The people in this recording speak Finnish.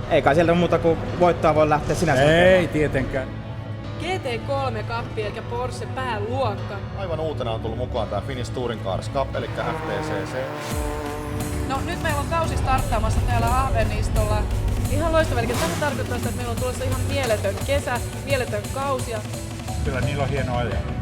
ei kai sieltä muuta kuin voittaa voi lähteä sinänsä. Ei tietenkään. GT3-kappi eli Porsche pääluokka. Aivan uutena on tullut mukaan tämä Finnish Touring Cars Cup eli FTCC. No nyt meillä on kausi starttaamassa täällä Ahvenistolla. Ihan loistava, eli tämä tarkoittaa sitä, että meillä on tulossa ihan mieletön kesä, mieletön kausi. Kyllä niillä on hieno ajan.